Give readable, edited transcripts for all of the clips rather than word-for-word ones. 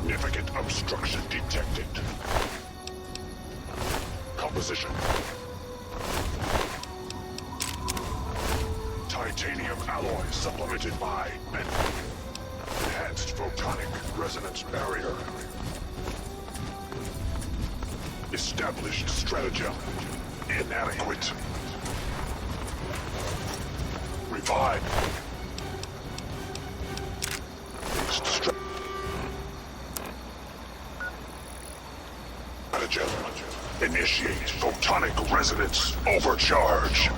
Significant obstruction detected. Composition. Titanium alloy supplemented by enhanced photonic resonance barrier. Established stratagem inadequate. Revive. Stratagem. Initiate photonic resonance overcharge.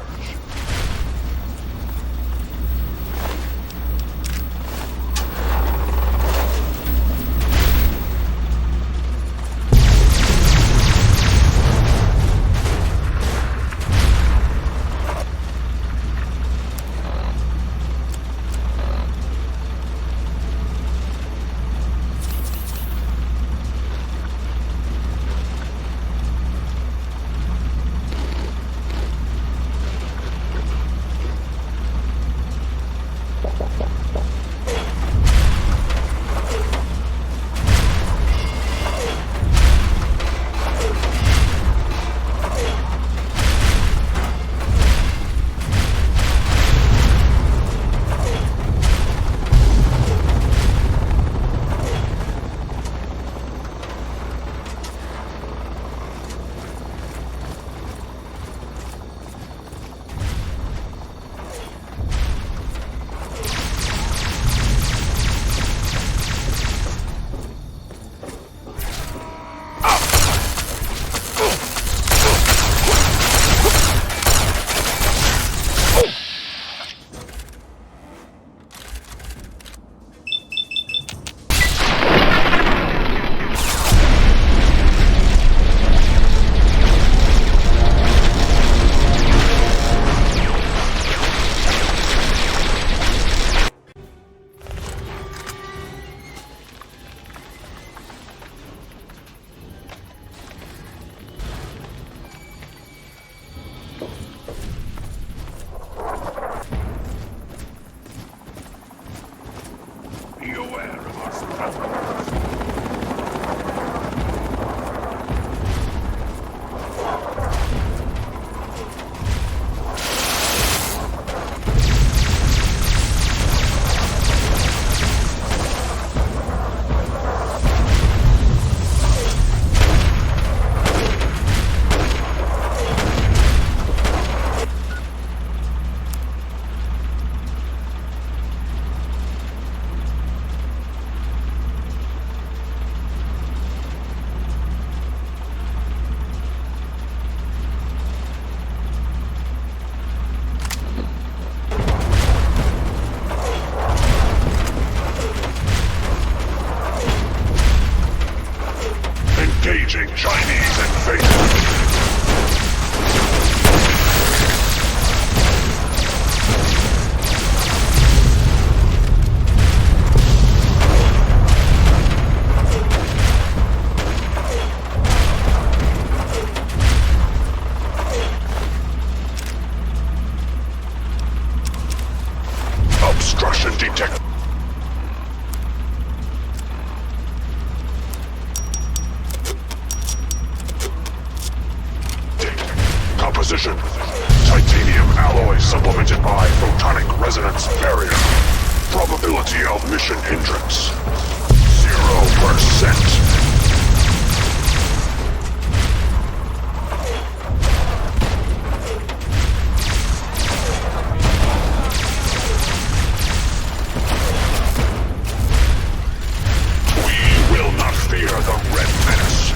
Engaging Chinese invasion. Obstruction detected. Composition. Titanium alloy supplemented by photonic resonance barrier. Probability of mission hindrance. 0%. Fear the Red Menace.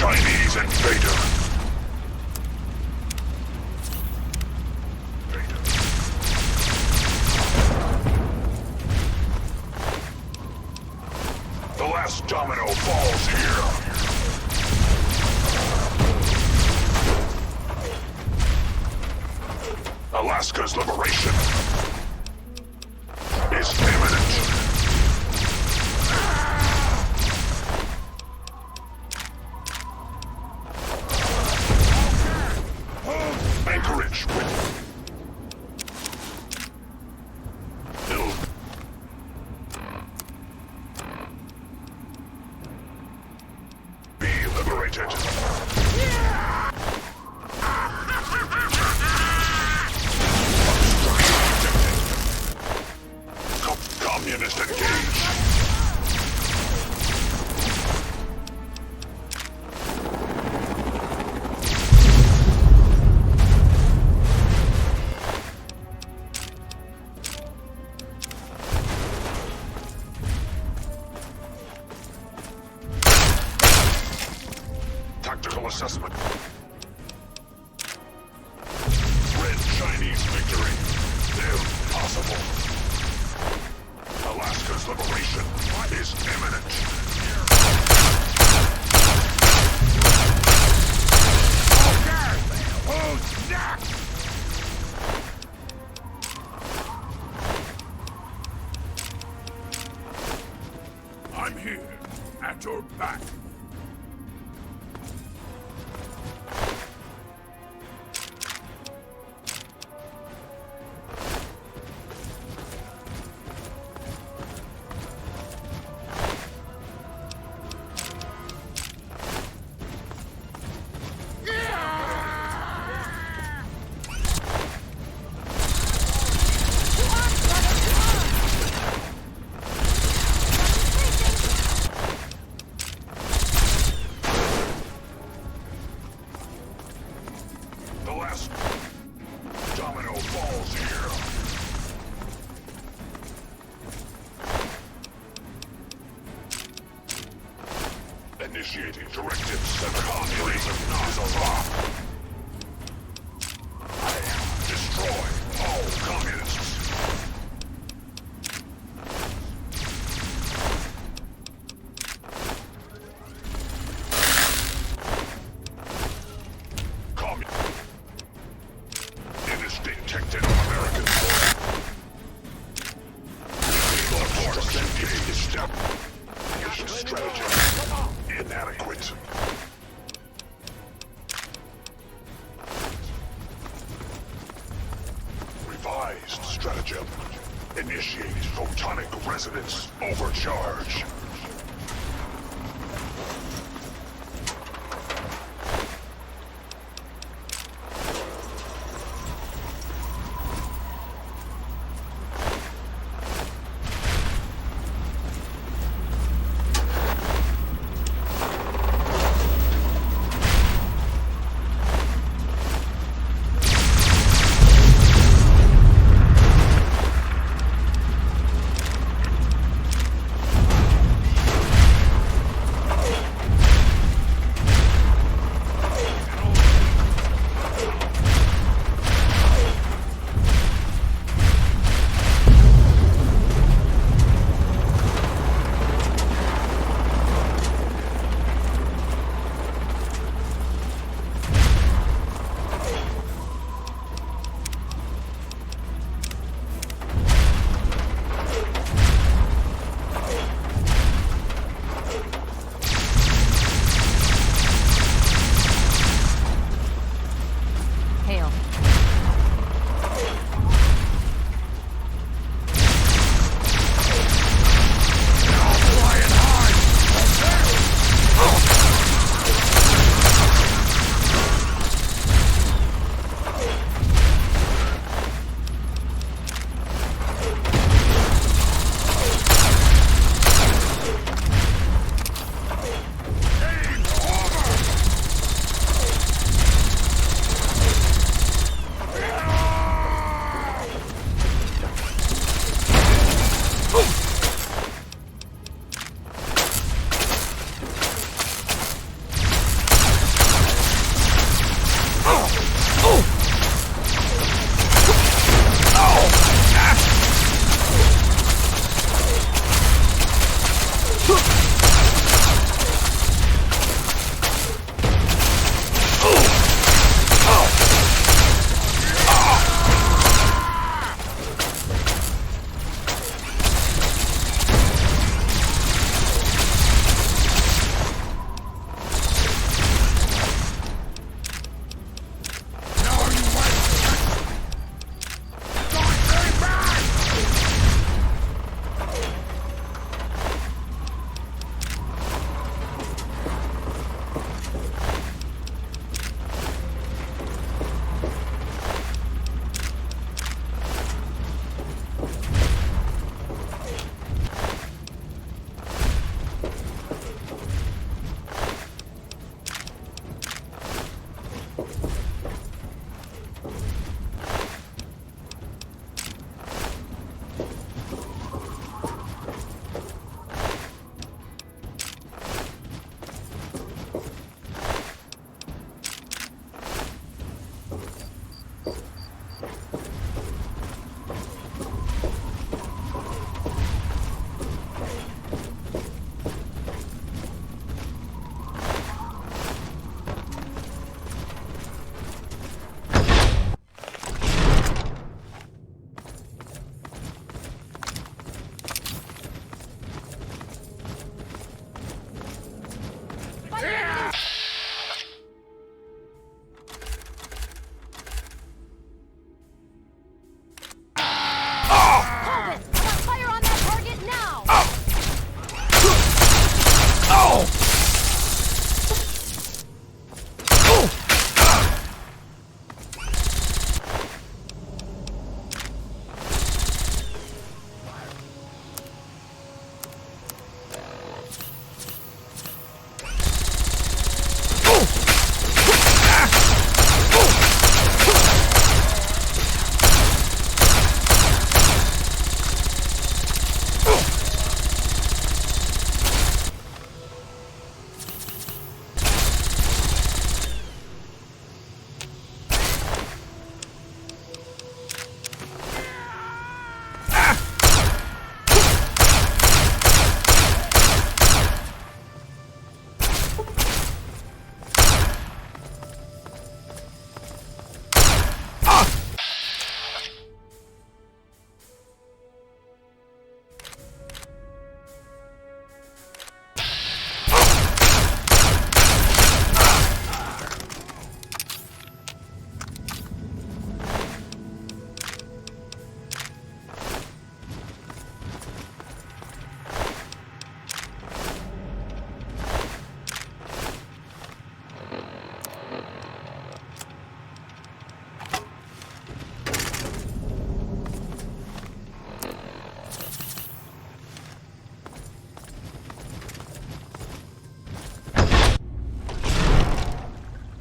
Chinese invader. The last domino falls here. Alaska's liberation is imminent. Anchorage with be liberated. Communist engaged. Tactical assessment. Red Chinese victory. Impossible. Alaska's liberation is imminent. Okay, who's next? I'm here, at your back. The last domino falls here. Initiating Directive 7. Communism is alive. Destroy all communists. Detected American soil. Strategy inadequate. Revised stratagem. Initiate photonic resonance overcharge.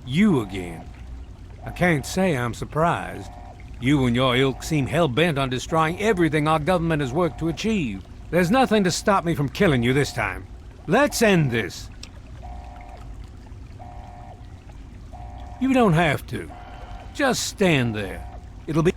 You again. I can't say I'm surprised. You and your ilk seem hell-bent on destroying everything our government has worked to achieve. There's nothing to stop me from killing you this time. Let's end this. You don't have to. Just stand there. It'll be...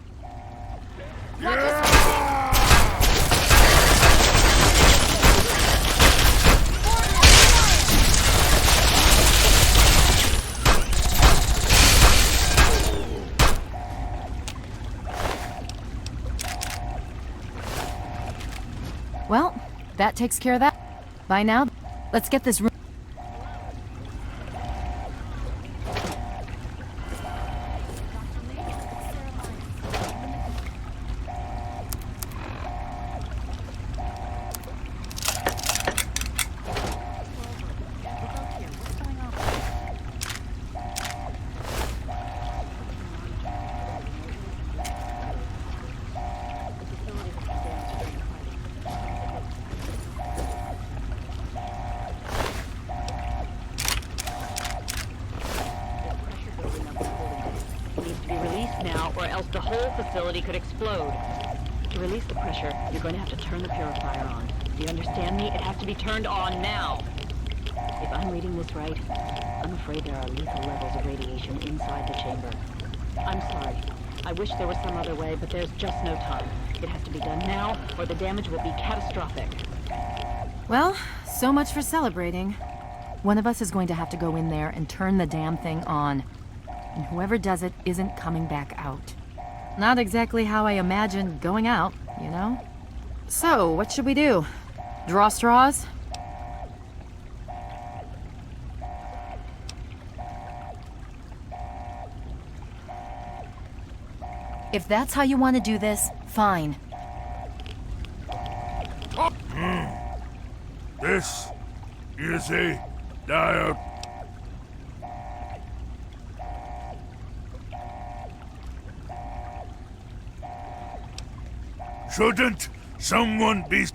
Well, that takes care of that. By now, let's get this room. Or else the whole facility could explode. To release the pressure, you're going to have to turn the purifier on. Do you understand me? It has to be turned on now. If I'm reading this right, I'm afraid there are lethal levels of radiation inside the chamber. I'm sorry. I wish there was some other way, but there's just no time. It has to be done now, or the damage will be catastrophic. Well, So much for celebrating. One of us is going to have to go in there and turn the damn thing on. And whoever does it isn't coming back out. Not exactly how I imagined going out, you know? So, what should we do? Draw straws? If that's how you want to do this, fine. This is a dire... Shouldn't someone be... If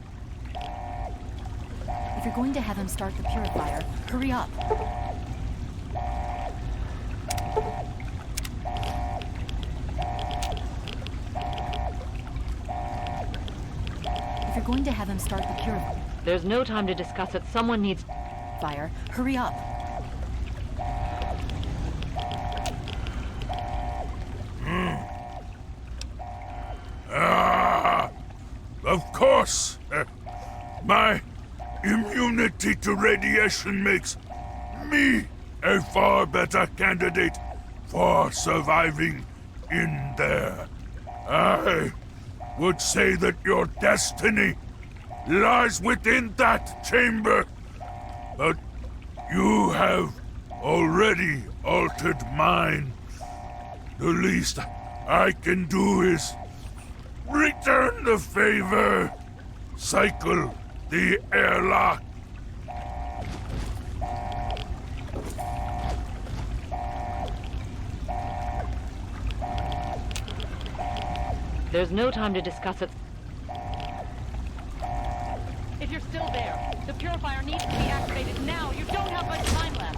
you're going to have him start the Purifier, hurry up. If you're going to have him start the Purifier... There's no time to discuss it. Someone needs... Fire, hurry up. Of course! My immunity to radiation makes me a far better candidate for surviving in there. I would say that your destiny lies within that chamber, but you have already altered mine. The least I can do is return the favor. Cycle the airlock. There's no time to discuss it. If you're still there, the Purifier needs to be activated now. You don't have much time left.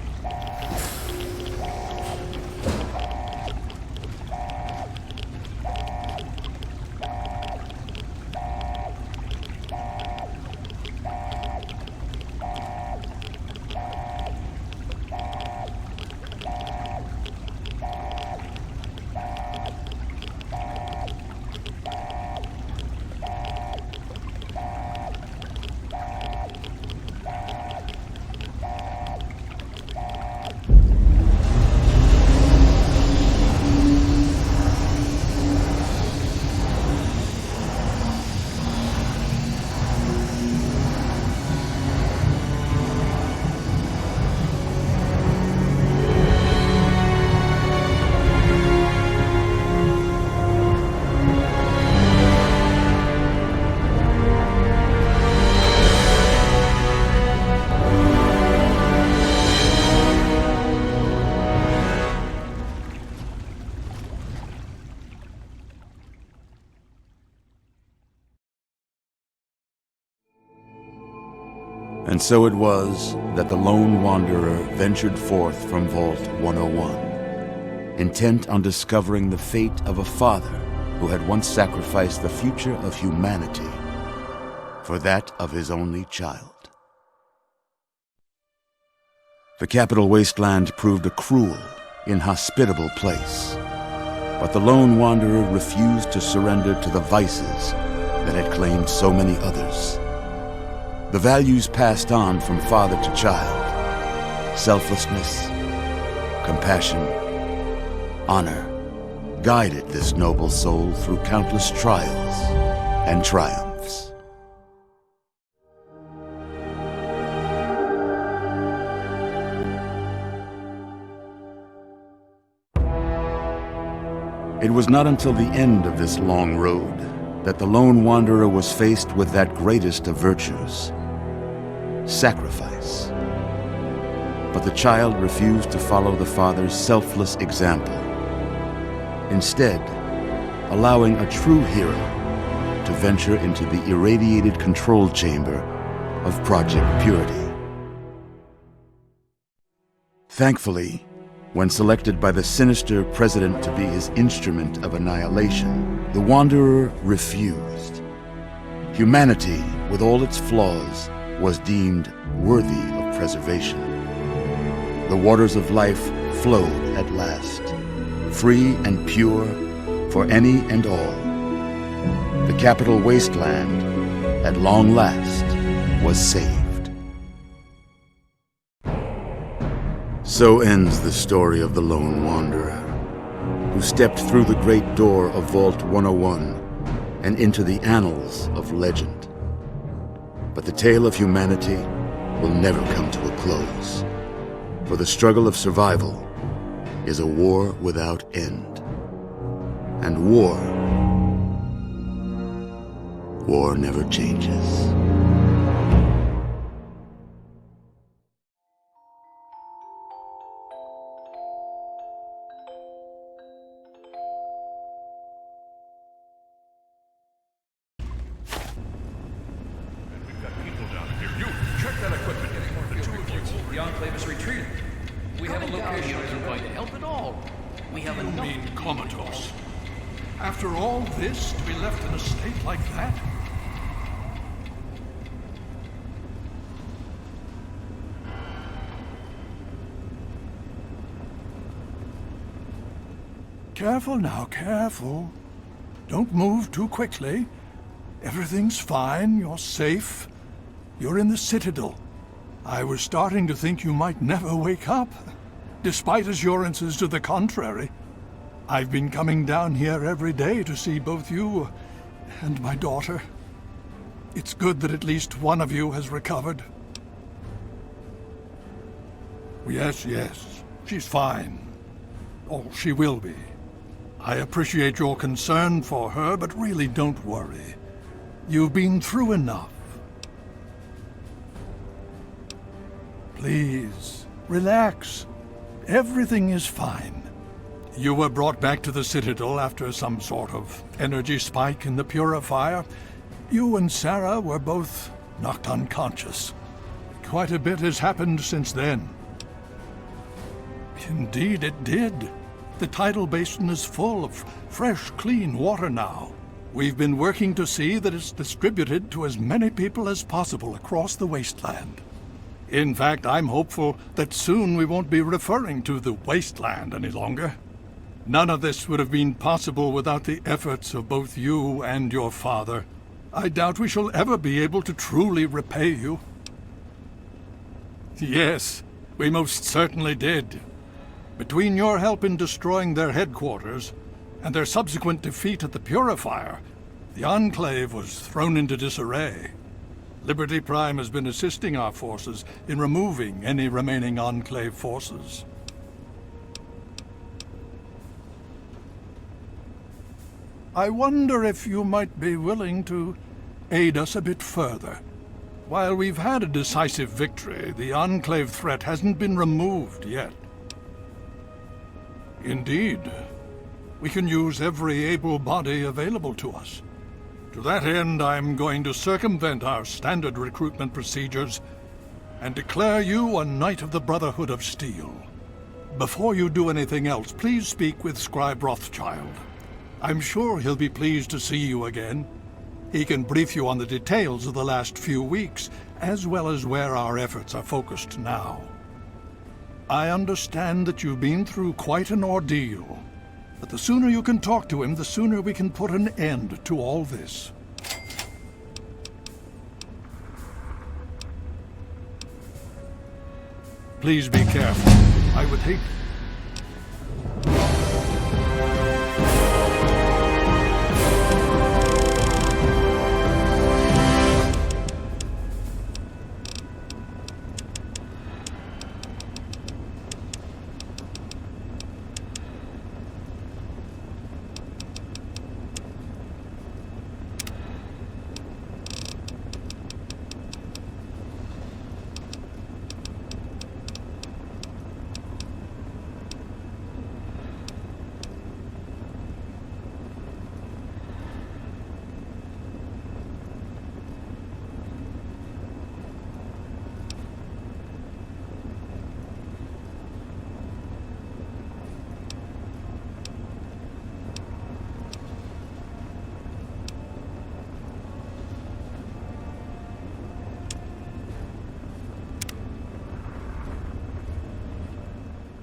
And so it was that the lone wanderer ventured forth from Vault 101, intent on discovering the fate of a father who had once sacrificed the future of humanity for that of his only child. The capital wasteland proved a cruel, inhospitable place, but the lone wanderer refused to surrender to the vices that had claimed so many others. The values passed on from father to child, selflessness, compassion, honor, guided this noble soul through countless trials and triumphs. It was not until the end of this long road that the lone wanderer was faced with that greatest of virtues, sacrifice. But the child refused to follow the father's selfless example, instead allowing a true hero to venture into the irradiated control chamber of Project Purity. Thankfully, when selected by the sinister president to be his instrument of annihilation, the Wanderer refused. Humanity, with all its flaws, was deemed worthy of preservation. The waters of life flowed at last, free and pure for any and all. The capital wasteland, at long last, was saved. So ends the story of the Lone Wanderer, who stepped through the great door of Vault 101 and into the annals of legend. But the tale of humanity will never come to a close, for the struggle of survival is a war without end. And war never changes. The Enclave has retreated. We have a location isn't going to help at all. We have You enough. mean comatose? After all this, to be left in a state like that? Careful now, careful. Don't move too quickly. Everything's fine, you're safe. You're in the Citadel. I was starting to think you might never wake up, despite assurances to the contrary. I've been coming down here every day to see both you and my daughter. It's good that at least one of you has recovered. Yes, she's fine. Oh, she will be. I appreciate your concern for her, but really don't worry. You've been through enough. Please, relax. Everything is fine. You were brought back to the Citadel after some sort of energy spike in the Purifier. You and Sarah were both knocked unconscious. Quite a bit has happened since then. Indeed it did. The tidal basin is full of fresh, clean water now. We've been working to see that it's distributed to as many people as possible across the wasteland. In fact, I'm hopeful that soon we won't be referring to the wasteland any longer. None of this would have been possible without the efforts of both you and your father. I doubt we shall ever be able to truly repay you. Yes, we most certainly did. Between your help in destroying their headquarters and their subsequent defeat at the Purifier, the Enclave was thrown into disarray. Liberty Prime has been assisting our forces in removing any remaining Enclave forces. I wonder if you might be willing to aid us a bit further. While we've had a decisive victory, the Enclave threat hasn't been removed yet. Indeed, we can use every able body available to us. To that end, I'm going to circumvent our standard recruitment procedures and declare you a Knight of the Brotherhood of Steel. Before you do anything else, please speak with Scribe Rothschild. I'm sure he'll be pleased to see you again. He can brief you on the details of the last few weeks, as well as where our efforts are focused now. I understand that you've been through quite an ordeal, but the sooner you can talk to him, the sooner we can put an end to all this. Please be careful. I would hate...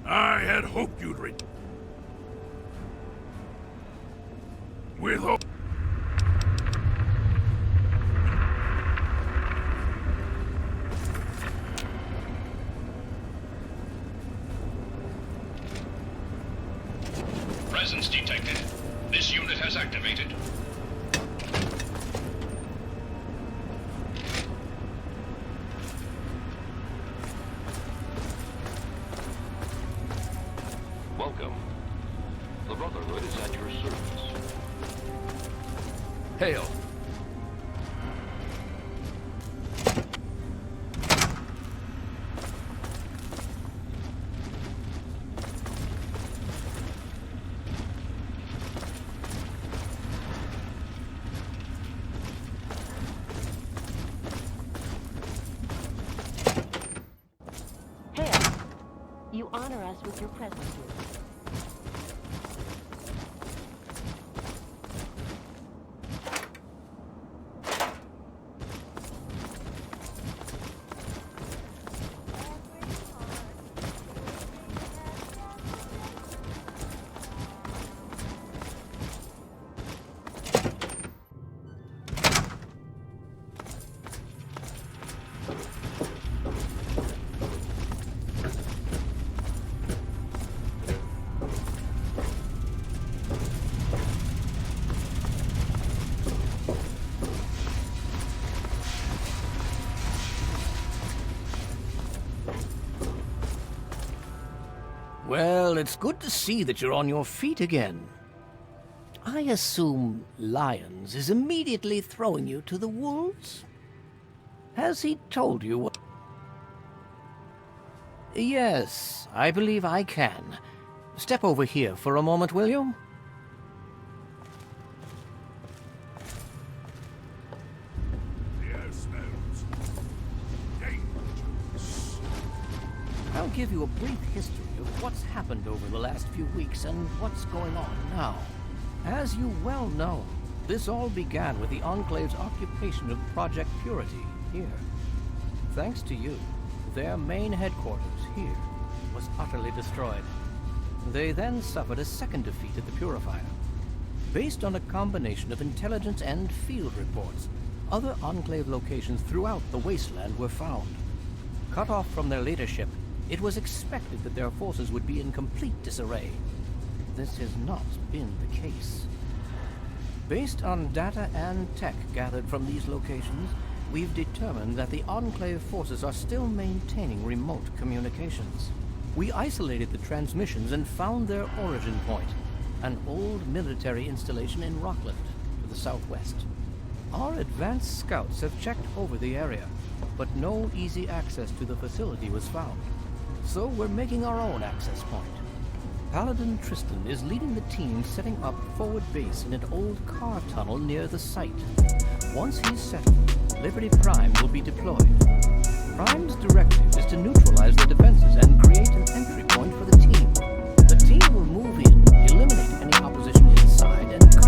I had hoped you'd with hope. activated. Welcome. The Brotherhood is at your service. Hail. Hail. You honor us with your presence here. Well, it's good to see that you're on your feet again. I assume Lyons is immediately throwing you to the wolves? Has he told you what... Yes, I believe I can. Step over here for a moment, will you? I'll give you a brief history of what's happened over the last few weeks and what's going on now. As you well know, this all began with the Enclave's occupation of Project Purity here. Thanks to you, their main headquarters here was utterly destroyed. They then suffered a second defeat at the Purifier. Based on a combination of intelligence and field reports, other Enclave locations throughout the wasteland were found. Cut off from their leadership, it was expected that their forces would be in complete disarray. This has not been the case. Based on data and tech gathered from these locations, we've determined that the Enclave forces are still maintaining remote communications. We isolated the transmissions and found their origin point, an old military installation in Rockland, to the southwest. Our advanced scouts have checked over the area, but no easy access to the facility was found. So we're making our own access point. Paladin Tristan is leading the team setting up forward base in an old car tunnel near the site. Once he's settled, Liberty Prime will be deployed. Prime's directive is to neutralize the defenses and create an entry point for the team. The team will move in, eliminate any opposition inside, and